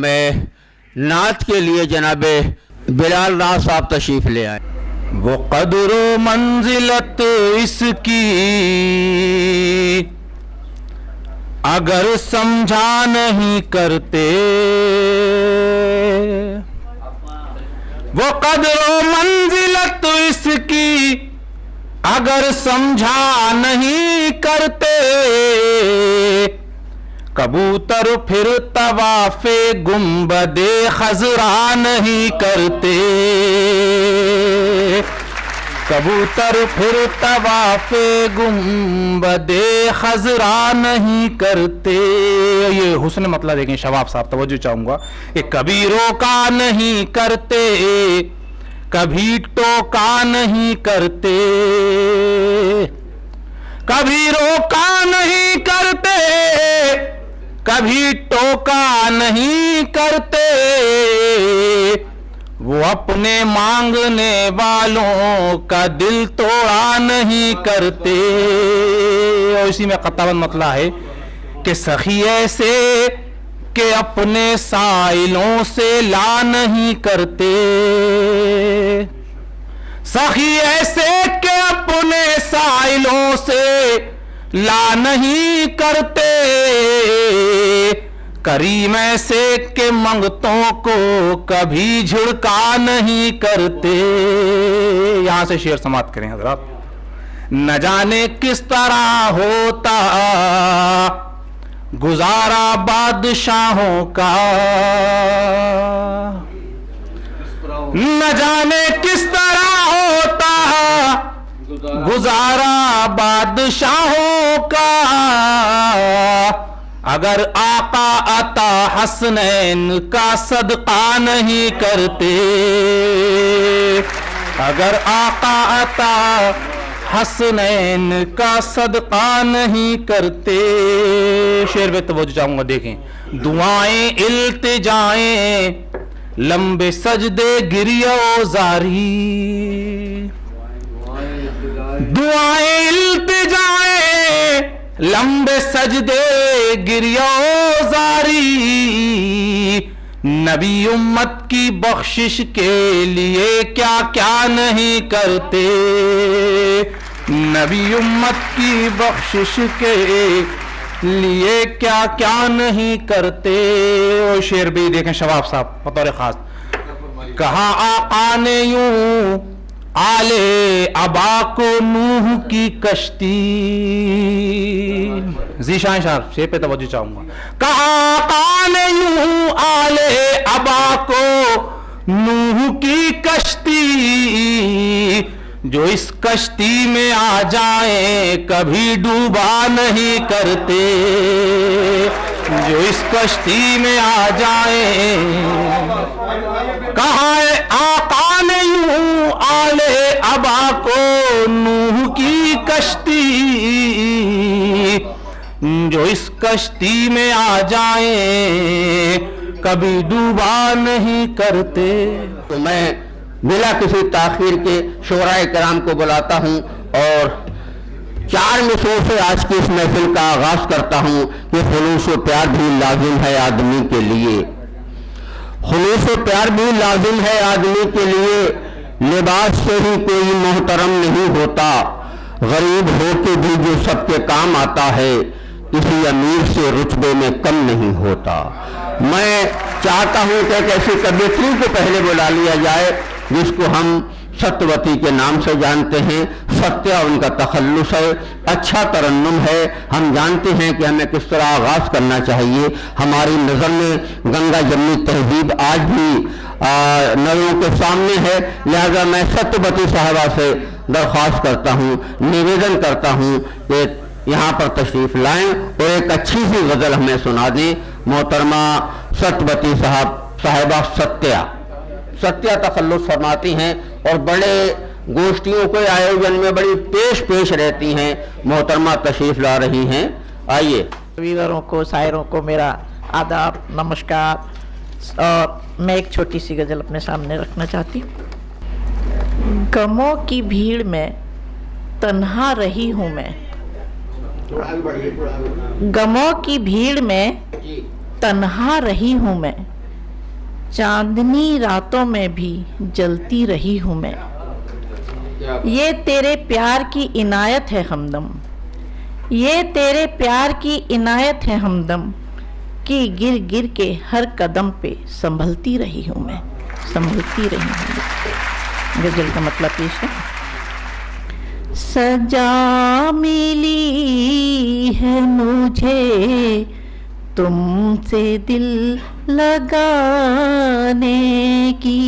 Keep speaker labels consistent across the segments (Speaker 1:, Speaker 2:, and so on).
Speaker 1: मैं नात के लिए जनाब बिलाल नाथ साहब तशरीफ़ ले आए। वो कदरो मंजिलत इसकी अगर समझा नहीं करते, वो कदरो मंजिलत इसकी अगर समझा नहीं करते, कबूतर फिर तवाफे गुंबदे खजरा नहीं करते, कबूतर फिर तवाफे गुंबदे खजरा नहीं करते। ये हुस्न मतलब देखें शवाब साहब, तवज्जो चाहूंगा कि कभी रोका नहीं करते, कभी टोका नहीं करते, कभी रोका नहीं करते, कभी टोका नहीं करते, वो अपने मांगने वालों का दिल तोड़ा नहीं करते। और इसी में कताबंद मतला है कि सखी ऐसे के अपने साइलों से ला नहीं करते, सखी ऐसे के अपने साइलों से ला नहीं करते, करीम ऐसे के मंगतों को कभी झुड़का नहीं करते। यहां से शेर समाप्त करें हजरात। न जाने किस तरह होता गुजारा बादशाहों का, न जाने किस तरह होता गुजारा बादशाहों का, अगर आका अता हसनैन का सदका नहीं करते, अगर आका अता हसनैन का सदका नहीं करते। शेर पे तवज्जो चाहूंगा, देखें। दुआएं इल्तिजाएं लंबे सजदे गिरियो जारी, दुआएं इल्तिजाएं लंबे सजदे गिरियो जारी, नबी उम्मत की बख्शिश के लिए क्या क्या नहीं करते, नबी उम्मत की बख्शिश के लिए क्या क्या नहीं करते। और शेर भी देखें शवाब साहब बतौर खास, कहा आका ने यूं आले अबा को नूह की कश्ती, जीशान साहब शेर पे तवज्जो चाहूंगा, कहा आका ने यूं आले अबा को नूह की कश्ती, जो इस कश्ती में आ जाए कभी डूबा नहीं करते, जो इस कश्ती में आ जाए। कहा आका ने यूं आले अबा को नूह की कश्ती, जो इस कश्ती में आ जाए कभी डूबा नहीं करते।
Speaker 2: तो मैं बिला किसी ताखीर के शोराए कराम को बुलाता हूँ और 4 मिसरों से आज की इस महफिल का आगाज करता हूँ कि खुलूस व प्यार भी लाजिम है आदमी के लिए, खुलूस व प्यार भी लाजिम है आदमी के लिए, लिबास से ही कोई मोहतरम नहीं होता, गरीब हो के भी जो सबके काम आता है, किसी अमीर से रुतबे में कम नहीं होता। मैं चाहता हूं कि एक ऐसी कवियत्री को पहले बुला लिया जाए जिसको हम सत्यवती के नाम से जानते हैं। सत्य उनका तखल्लुस है, अच्छा तरन्नुम है। हम जानते हैं कि हमें किस तरह आगाज करना चाहिए। हमारी नज़र में गंगा जमनी तहजीब आज भी नजरों के सामने है, लिहाजा मैं सत्यवती साहबा से दरख्वास्त करता हूँ, निवेदन करता हूँ कि यहाँ पर तशरीफ लाएं और एक अच्छी सी गज़ल हमें सुना दें। मोहतरमा सत्यवती साहिबा सत्या तखल्लुस फरमाती हैं और बड़े गोष्ठियों के आयोजन में बड़ी पेश रहती हैं। मोहतरमा तशरीफ ला रही हैं, आइए।
Speaker 3: वीवरों को, शायरों को मेरा आदाब, नमस्कार। और मैं एक छोटी सी गज़ल अपने सामने रखना चाहती हूँ। गमों की भीड़ में तन्हा रही हूँ मैं, गमों की भीड़ में तन्हा रही हूँ मैं, चांदनी रातों में भी जलती रही हूँ मैं। ये तेरे प्यार की इनायत है हमदम, ये तेरे प्यार की इनायत है हमदम, कि गिर गिर के हर कदम पे संभलती रही हूँ मैं, संभलती रही हूँ। गजल का मतलब पेश है। सजा मिली है मुझे तुमसे दिल लगाने की,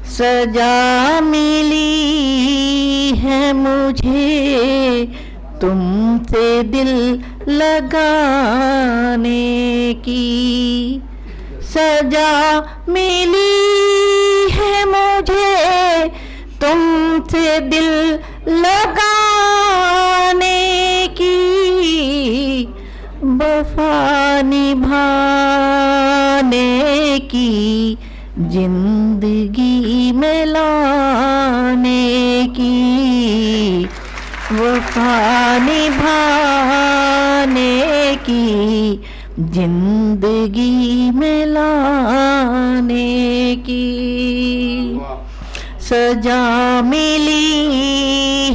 Speaker 3: सजा मिली है मुझे तुमसे दिल लगाने की, सजा मिली है मुझे तुमसे दिल लगाने की, वफा निभाने की, जिंदगी में लाने की, वफा निभाने की, जिंदगी में लाने की, सजा मिली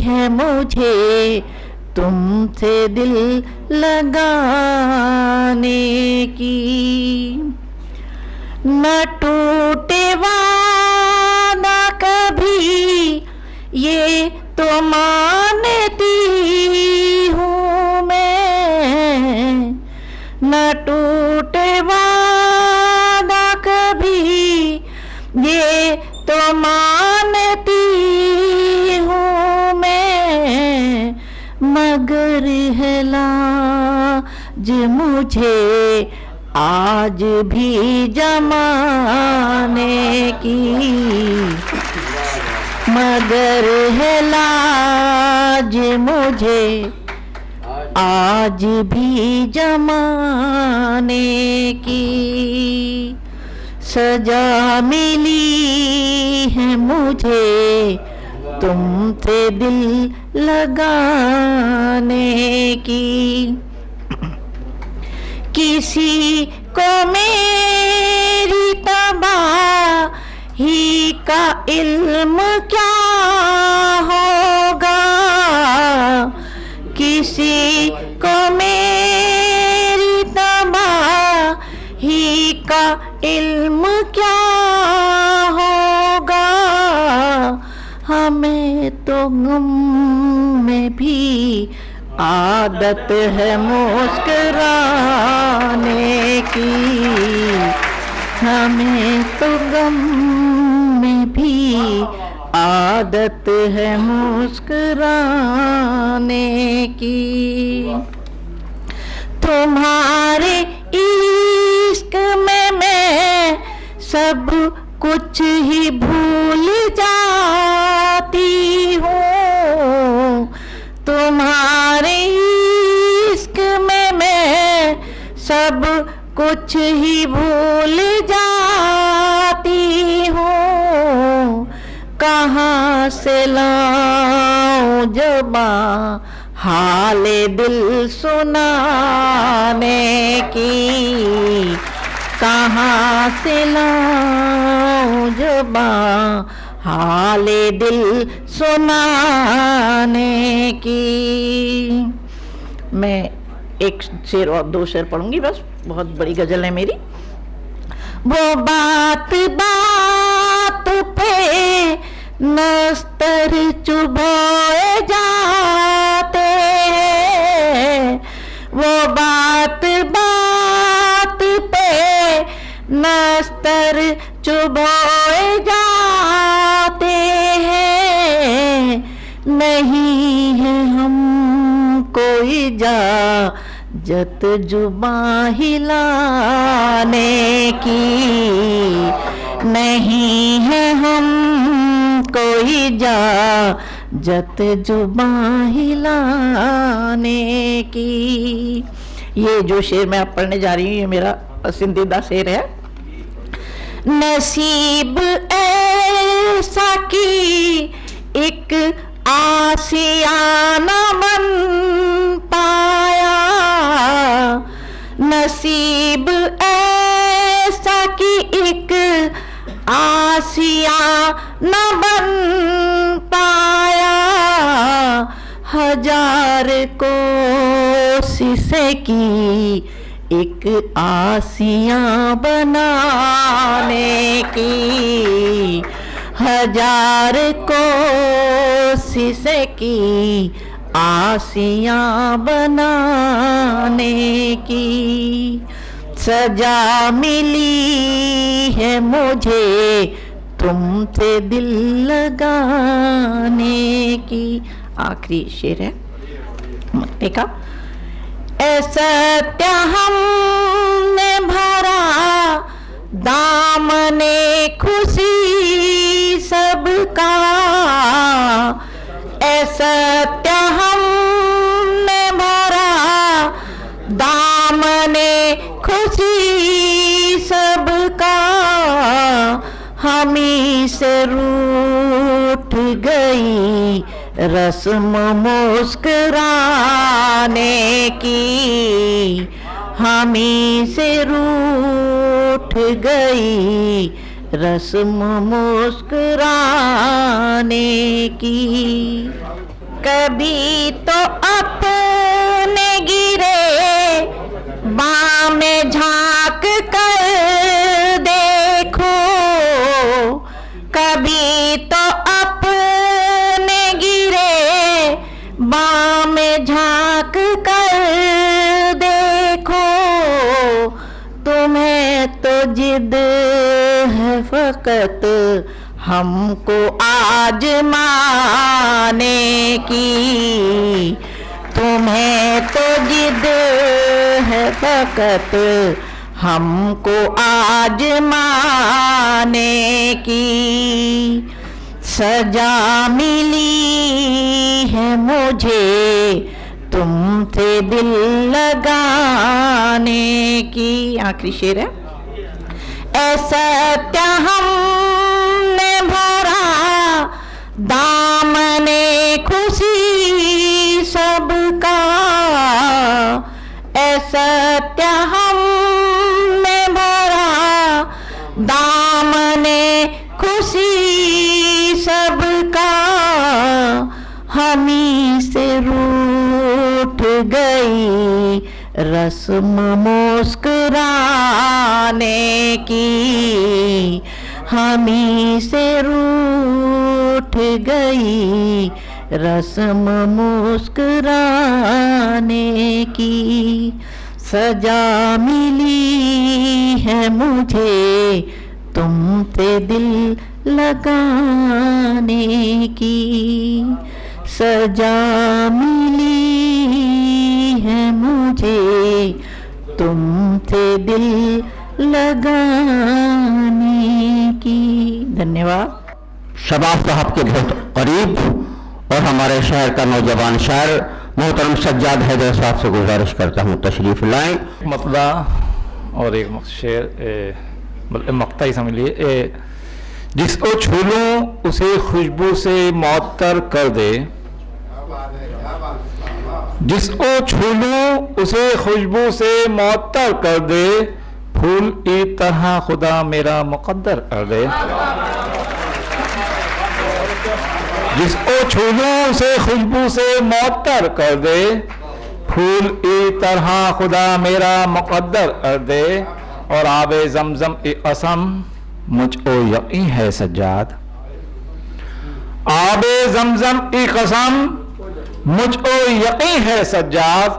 Speaker 3: है मुझे तुमसे दिल लगाने की। न टूटे वादा कभी ये तो मानती हूँ मैं, न टूटे वादा कभी ये तो मानती हूँ मैं, मगर है लाज मुझे आज भी जमाने की, मगर है लाज मुझे आज भी जमाने की, सजा मिली है मुझे तुमसे दिल लगाने की। किसी को मेरी तबाही का इल्म क्या होगा, किसी को मेरी तबाही का इल्म क्या होगा, हमें तो गम में भी आदत है मुस्कुराने की, हमें तो गम में भी आदत है मुस्कुराने की। तुम्हारे इश्क में मैं सब कुछ ही भूल जाती हूँ, तुम्हारे इश्क में मैं सब कुछ ही भूल जाती हूँ, कहाँ से लाऊं ज़बां हाले दिल सुनाने की, कहाँ से लाऊं ज़बां हाले दिल सुनाने की। मैं एक शेर और दो शेर पढ़ूंगी बस, बहुत बड़ी गजल है मेरी। वो बात बात पे नस्तर चुभोए जाते हैं, वो बात बात पे नस्तर चुभोए जाते हैं, नहीं है हम कोई इजाज़त जुबां हिलाने की, नहीं है हम कोई इजाज़त जुबां हिलाने की। ये जो शेर मैं अब पढ़ने जा रही हूँ ये मेरा पसंदीदा शेर है। नसीब ऐसा कि एक आशियाना बन पाया, नसीब ऐसा कि आसियां न बन पाया, हजार कोशिशें की एक आसियां बनाने की, हजार कोशिशें की आसियां बनाने की। सजा मिली है मुझे तुमसे दिल लगाने की। आखिरी शेर है मक्ते का। ऐसा सत्य हमने भरा दामने खुशी सबका, ऐसा सत्य हमने भरा दामने खुशी सबका, हमी से रूठ गई रस्म मुस्कुराने की, हमी से रूठ गई रस्म मुस्कुराने की। कभी तो अपने गिरे बाँ में झांक कर देखो, कभी तो अपने गिरे बाँ में झांक कर देखो, तुम्हें तो जिद है फकत हमको आजमाने की, तुम्हें तो जिद है फकत हमको आजमाने की। सजा मिली है मुझे तुमसे दिल लगाने की। आखिरी शेर है। ऐसा सत्य हमने भरा दामने खुशी सबका, ऐसा सत्य हमने भरा दामने खुशी सबका, हमी से रूठ गई रस्म मुस्कुराने की, हमी से रूठ गई रस्म मुस्कुराने की। सजा मिली है मुझे तुमसे दिल लगाने की, सजा मिली है मुझे तुमसे दिल लगाने की। धन्यवाद।
Speaker 2: शबाब साहब के बहुत करीब और हमारे शहर का नौजवान शायर मोहतरम सज्जाद हैदर साहब से गुजारिश करता हूँ तशरीफ लाएं।
Speaker 1: मतला और एक शेर मक्ता ही समझ लिए। जिसको छू लूं उसे खुशबू से मुअत्तर कर दे, जिसको छू लूं उसे खुशबू से मुअत्तर कर दे, फूल की तरह खुदा मेरा मुकद्दर कर दे। जिसको छू लूं उसे खुशबू से मुअत्तर कर दे, फूल की तरह खुदा मेरा मुकद्दर कर दे। और आबे जमजम की कसम मुझको यकीन है सज्जाद, आबे जमजम की कसम मुझको यकीन है सज्जाद,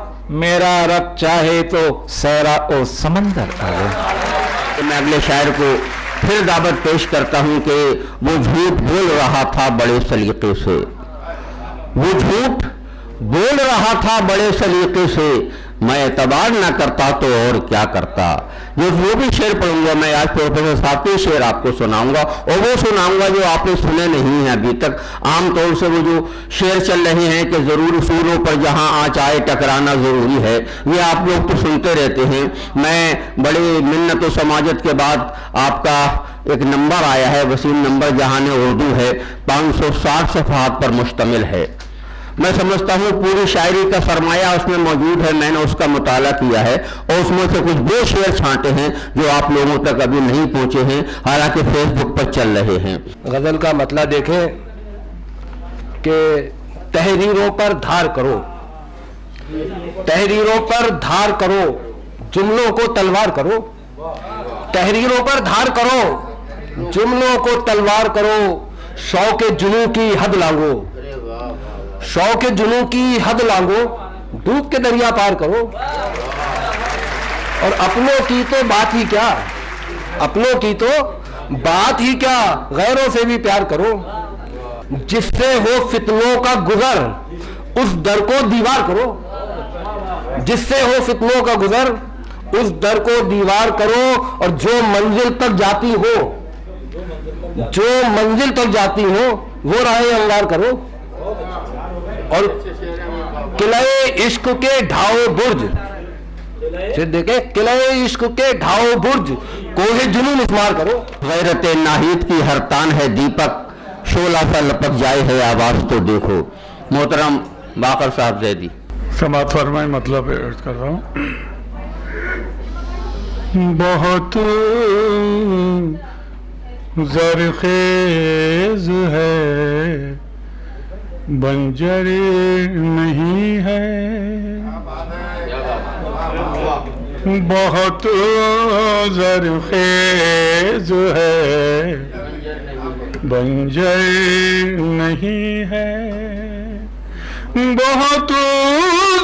Speaker 1: मेरा रब चाहे तो सहरा ओ समंदर कर दे।
Speaker 2: मैं अगले शायर को फिर दावत पेश करता हूं कि वो झूठ बोल रहा था बड़े सलीके से, वो झूठ बोल रहा था बड़े सलीके से, मैं एतबार ना करता तो और क्या करता। वो भी शेर पढ़ूंगा मैं आज, प्रोफेसर साहब के शेर आपको सुनाऊंगा और वो सुनाऊंगा जो आपने सुने नहीं हैं अभी तक। आमतौर से वो जो शेर चल रहे हैं कि जरूर उसूलों पर जहां आँच आए टकराना जरूरी है, ये आप लोग तो सुनते रहते हैं। मैं बड़ी मिन्नत और समाजत के बाद आपका एक नंबर आया है, वसीम नंबर जहान उर्दू है, 560 सफ़हात पर मुश्तमिल है। मैं समझता हूँ पूरी शायरी का सरमाया उसमें मौजूद है। मैंने उसका मुताला किया है और उसमें से कुछ दो शेर छांटे हैं जो आप लोगों तक अभी नहीं पहुंचे हैं, हालांकि फेसबुक पर चल रहे हैं।
Speaker 4: गजल का मतलब देखें कि तहरीरों पर धार करो, तहरीरों पर धार करो, जुमलों को तलवार करो, तहरीरों पर धार करो, जुमलों को तलवार करो, शौक जुनू की हद लांगो, शौक जुनू की हद लांगो, डूब के दरिया पार करो। और अपनों की तो बात ही क्या, अपनों की तो बात ही क्या, गैरों से भी प्यार करो। जिससे हो फितनों का गुजर उस दर को दीवार करो, जिससे हो फितनों का गुजर उस दर को दीवार करो। और जो मंजिल तक जाती हो, जो मंजिल तक जाती हो वो राहें अंगार करो। और किले इश्क के ढाओ बुर्ज, फिर देखे किले इश्क के ढाओ बुर्ज कोहे जुनून इस्मार करो।
Speaker 2: गैरत नाहिद की हर तान है दीपक, शोला सा लपक जाए है आवाज तो देखो। मोहतरम बाकर साहब जैदी।
Speaker 5: समात फरमाए, मतलब अर्ज कर रहा हूँ। बहुत ज़रख़ेज़ है बंजर नहीं है, बहुत ज़रख़ेज़ है बंजर नहीं है, बहुत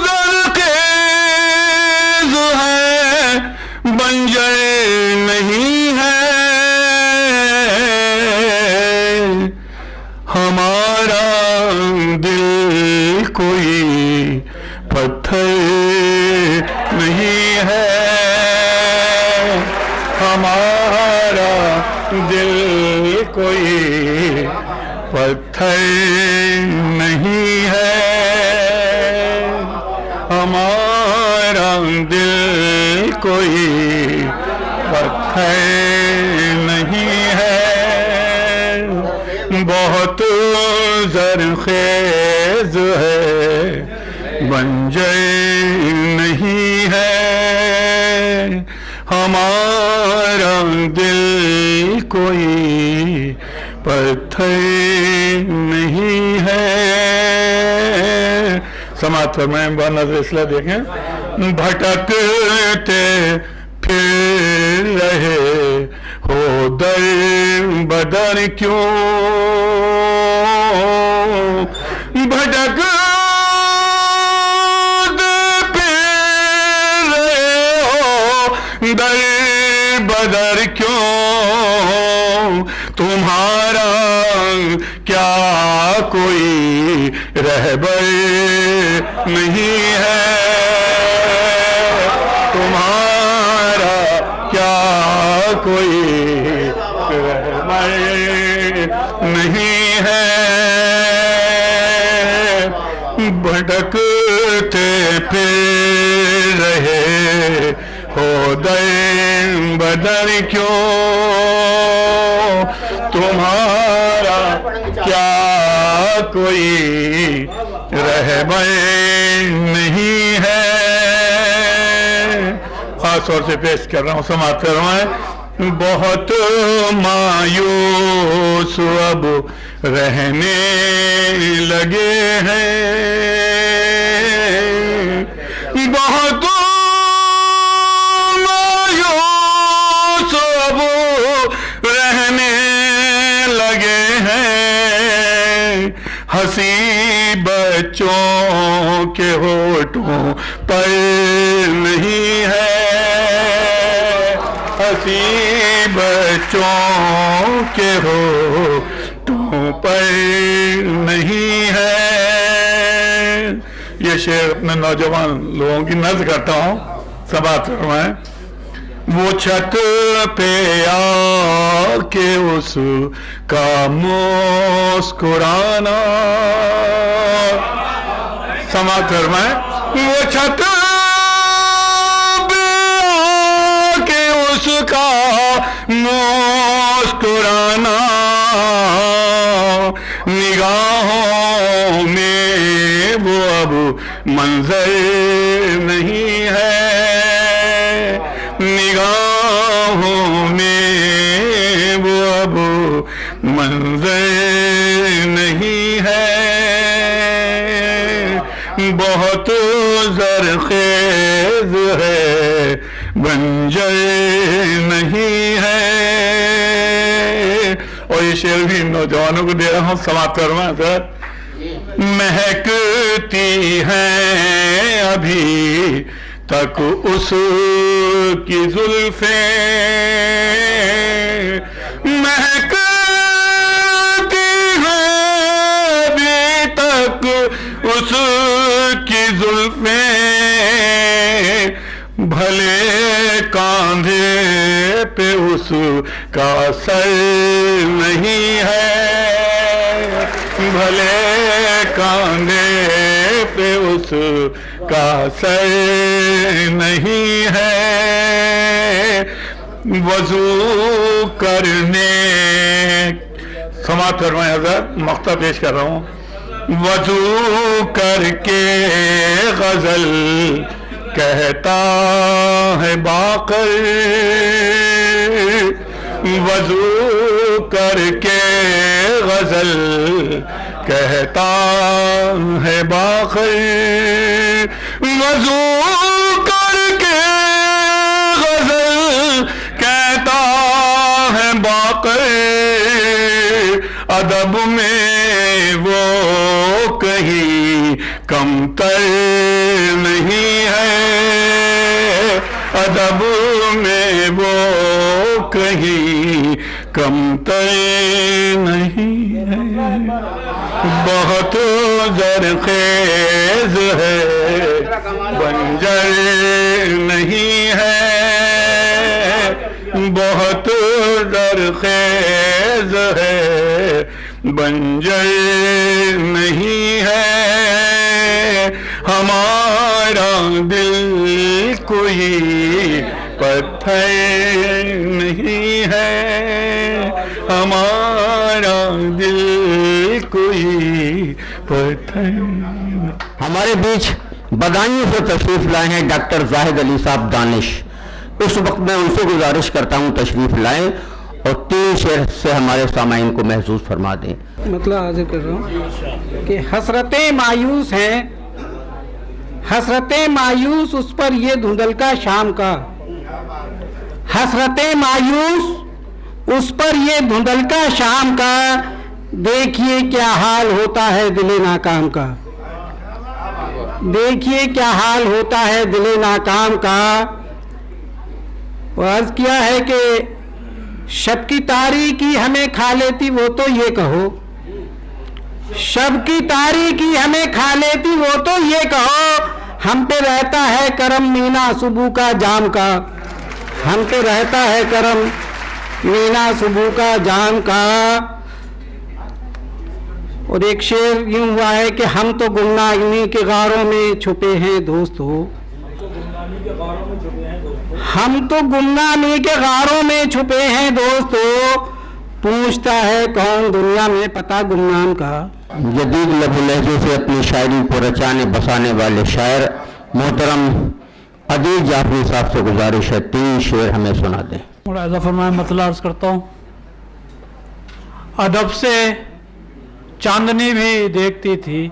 Speaker 5: ज़रख़ेज़ है बंजर नहीं है। हमारा दिल कोई पत्थर नहीं है, हमारा दिल कोई पत्थर नहीं है, हमारा दिल कोई पत्थर नहीं है। बहुत ज़रख़ेज़ है बंजर नहीं है, हमारा दिल कोई पत्थर नहीं है। समात फरमाएं, नज़र इसलिए देखें। भटकते फिर रहे हो दर बदर क्यों, भटक फिर रहे हो दर बदर क्यों, तुम्हारा क्या कोई रहबर नहीं है, तुम्हारा क्या कोई रहबर नहीं है। भटकते फिर रहे हो दर बदर क्यों, तुम्हारा क्या कोई रहबर नहीं है। खास तौर से पेश कर रहा हूँ, समाप्त कर रहा हूँ। बहुत मायूस अब रहने लगे हैं, बहुत मायूस अब रहने लगे हैं, हंसी बच्चों के होठों पर नहीं है, हंसी बच्चों के होठों पर नहीं है। ये शेर अपने नौजवान लोगों की नज़्म करता हूँ, समाप्त फरमाएं। वो छत पे आके उसका मुस्कुराना, समाप्त फरमाएं। वो छत पे आके उसका मुस्कुराना, निगाहों में मंजर नहीं है, बहुत ज़रख़ेज़ है, बंजर नहीं है। और ये शेर भी नौजवानों को दे रहा हूँ, समाप्त करवा सर। महकती हैं अभी तक उसकी जुल्फ़ें, महकती हैं अभी तक उसकी जुल्फ़ें, भले कांधे पे उसका सर नहीं है, भले कांधे पे उसका सर नहीं है। वजू करने, समाप्त फरमाएं हज़रत, मक्ता पेश कर रहा हूँ। वजू करके गजल कहता है बाकर, वजू करके गजल कहता है बाकर, वजू करके गजल कहता है बाकर, अदब में वो कहीं कमतर नहीं है, अदब में वो कहीं कमतर नहीं है। बहुत ज़रख़ेज़ है, बंजर नहीं है, बहुत ज़रख़ेज़ है, बंजर नहीं है। हमारा दिल कोई पत्थर नहीं है, हमारा दिल कोई पत्थर।
Speaker 2: हमारे बीच बदायूं से तशरीफ लाए हैं डॉक्टर जाहिद अली साहब दानिश। इस वक्त मैं उनसे गुजारिश करता हूं तशरीफ लाएं और 3 शेर से हमारे सामाईन को महसूस फरमा दें।
Speaker 6: मतलब हाजिर कर रहा हूँ कि हसरतें मायूस हैं, हसरतें मायूस उस पर ये धुंधलका शाम का, हसरतें मायूस उस पर ये धुंधलका शाम का, देखिए क्या हाल होता है दिले नाकाम का, देखिए क्या हाल होता है दिले नाकाम का। और अर्ज किया है कि शब की तारीकी हमें खा लेती वो तो ये कहो, शब की तारीकी हमें खा लेती वो तो ये कहो, हम पे रहता है करम मीना सुबह का जाम का, हम पे रहता है करम मीना सुबह का जाम का। और एक शेर यूं हुआ है कि हम तो गुमनामी के गारों में छुपे हैं दोस्त हो, हम तो गुमनामी के गारों में छुपे हैं दोस्त हो, पूछता है कौन दुनिया में पता गुमनाम का।
Speaker 2: जदीद लफ्ज़ लहजे से अपनी शायरी को रचाने बसाने वाले शायर मोहतरम अदील जाफरी साहब से गुजारिश है 3 शेर हमें सुना दें।
Speaker 7: मुलाहिज़ा फरमाएं, मतलब अर्ज करता हूँ। अदब से चांदनी भी देखती थी,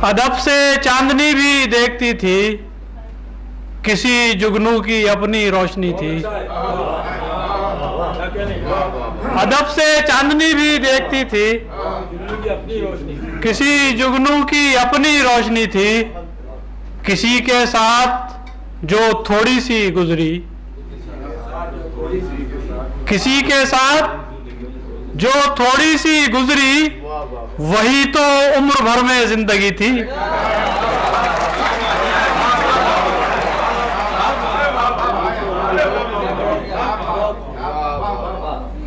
Speaker 7: अदब से चांदनी भी देखती थी, किसी जुगनू की अपनी रोशनी थी। अदब से चांदनी भी देखती थी, किसी जुगनू की अपनी रोशनी थी, किसी के साथ जो थोड़ी सी गुजरी, किसी के साथ जो थोड़ी सी गुजरी, वही तो उम्र भर में जिंदगी थी।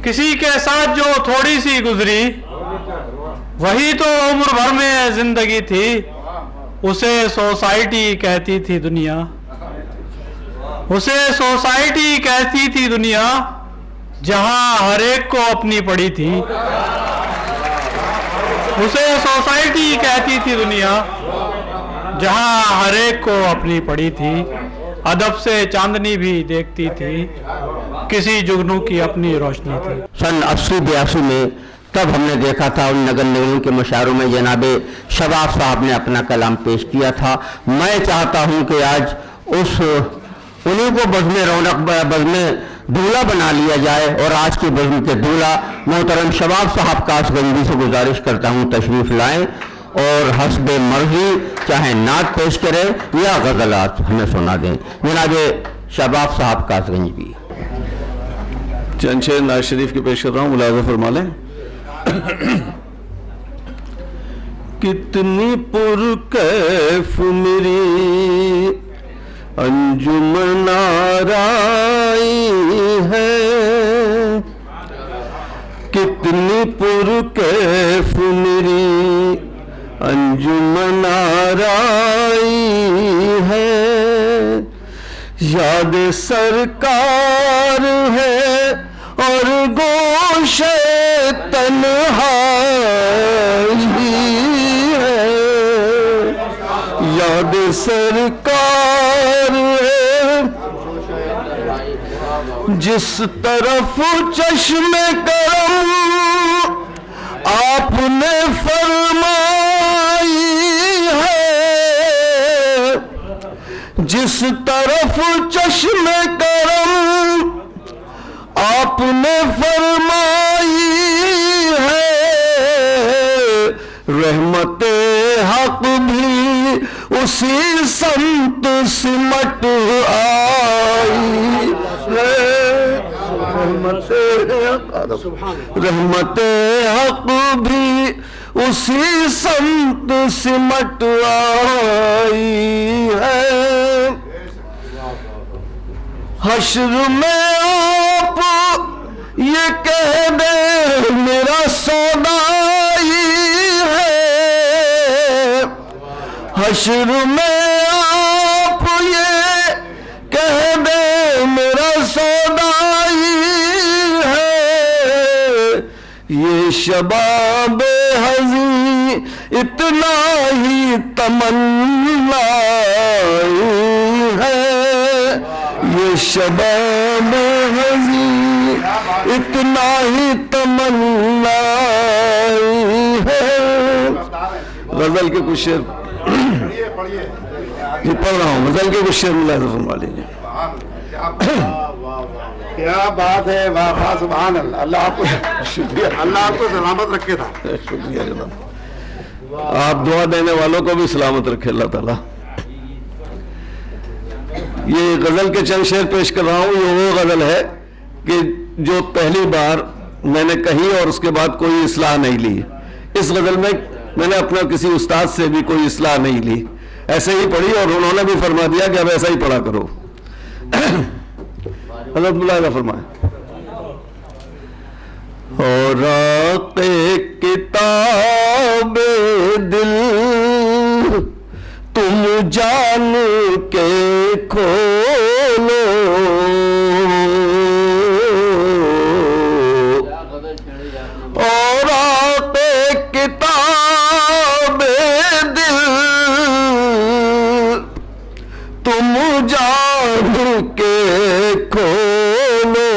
Speaker 7: किसी के साथ जो थोड़ी सी गुजरी, वही तो उम्र भर में जिंदगी थी, उसे सोसाइटी कहती थी दुनिया, उसे सोसाइटी कहती थी दुनिया, जहां हर एक को अपनी पड़ी थी। उसे सोसाइटी कहती थी दुनिया, जहां हर एक को अपनी पड़ी थी। अदब से चांदनी भी देखती थी, किसी जुगनू की अपनी रोशनी थी।
Speaker 2: सन 80-82 में तब हमने देखा था उन नगर निगमों के मुशायरों में जनाबे शबाब साहब ने अपना कलाम पेश किया था। मैं चाहता हूं कि आज उन्हीं को बज़्म रौनक बज़्म दूल्हा बना लिया जाए और आज के बज़्म के दूल्हा मोहतरम शबाब साहब कासगंजी से गुजारिश करता हूं तशरीफ लाएं और हस्बे मर्जी चाहे नात पेश करें या गज़लात हमें सुना दें। जनाबे शबाब साहब कासगंजी भी
Speaker 8: चंद शेर नाज शरीफ की पेश कर रहा हूँ, मुलाज़ा फरमा लें। कितनी पुरकैफ मेरी अंजुमन आराई है, कितनी पुरकैफ मेरी अंजुमन आराई है, याद सरकार है और गोशे तन्हाई है, याद सरकार है जिस तरफ चश्मे करम आपने फरमाई है, जिस तरफ चश्मे करम आपने फरमाई है, रहमते हक भी उसी संत सिमट आई है, रहमते हक भी उसी संत सिमट आई है। हश्र में आप ये कह दे मेरा सौदाई है, हश्र में आप ये कह दे मेरा सौदाई है, ये शबाबे हज़ी इतना ही तमन्ना है, ये शबाब हज़ी इतना ही तमन्ना है। गजल के कुछ शेर जी पढ़ रहा हूँ, गजल के कुछ शेर मुलाज़ा फरमा लीजिए।
Speaker 5: क्या बात है, वाह वाह, सुभान अल्लाह। अल्लाह आपको शुक्रिया, अल्लाह आपको सलामत रखे था।
Speaker 8: शुक्रिया जनाब, आप दुआ देने वालों को भी सलामत रखे अल्लाह ताला। ये गजल के चंद शेर पेश कर रहा हूँ। ये वो गजल है कि जो पहली बार मैंने कही और उसके बाद कोई इस्लाह नहीं ली। इस गजल में मैंने अपना किसी उस्ताद से भी कोई इस्लाह नहीं ली, ऐसे ही पढ़ी और उन्होंने भी फरमा दिया कि अब ऐसा ही पढ़ा करो। हज़रत मुलाज़ा फरमाए। और आक़े किताब दिल तुम जान के खोलो, और आक़े किताब दिल तुम जान के खोलो,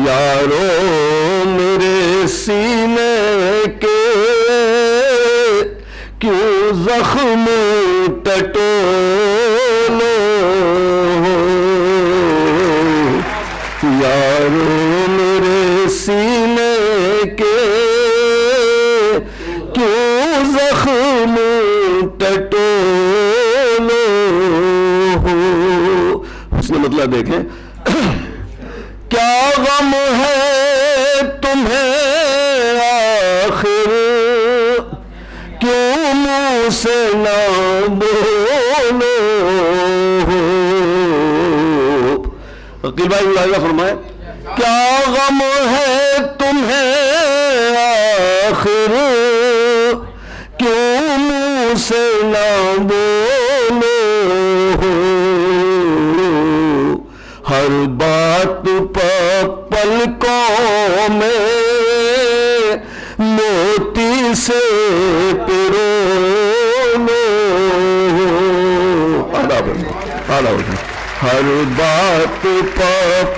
Speaker 8: यारो मेरे सीने के क्यों जख्म टटोलो, यारो मेरे सीने के क्यों जख्म टटोलो। उसका मतलब देखें, क्या गम है तुम्हें आखिर क्यों मुँह से ना बोलो। अकील भाई मुलाज़ा फरमाए, क्या गम है तुम्हें आखिर क्यों मुँह से ना बोलो, हर बात पलकों में मोती से पिरो लो, हर बात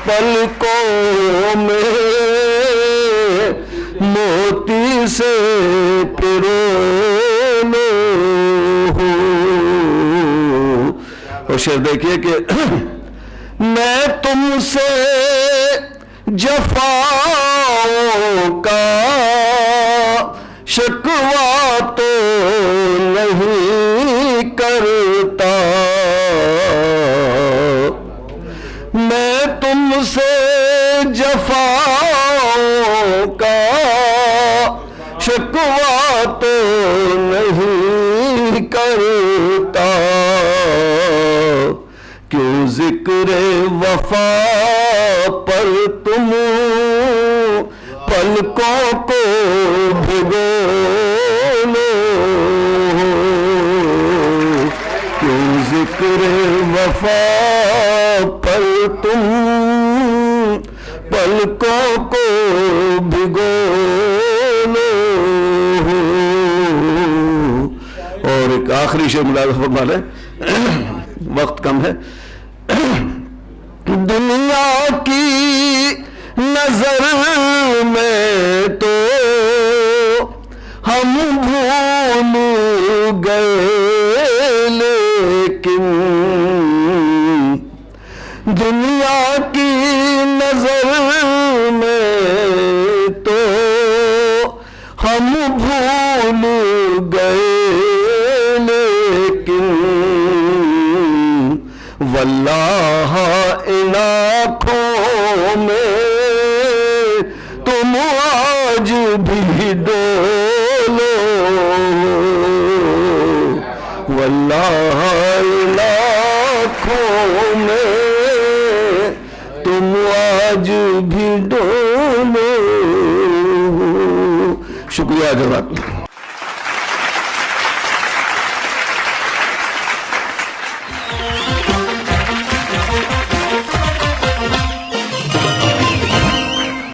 Speaker 8: पलकों में मोती से पिरो लो हो। और शेर देखिए कि मैं तुमसे जफाओं का शिकवा तो नहीं करता, मैं तुमसे जफाओं का शिकवा तो नहीं करता, क्यों जिक्र वफा पर तुम पलकों को भिगो लो, क्यों जिक्र वफा पर तुम पलकों को भिगो लो। और एक आखिरी शेर मुलाज़ा फरमा लें, वक्त कम है। दुनिया की नजर में तो हम भूल गए, लेकिन दुनिया की नजर में तो हम भूल गए, लेकिन वल्लाह इन आँखों में तुम आज भी डोलो, वल्लाह इन आँखों में तुम आज भी डोलो। शुक्रिया जज़ाकल्लाह।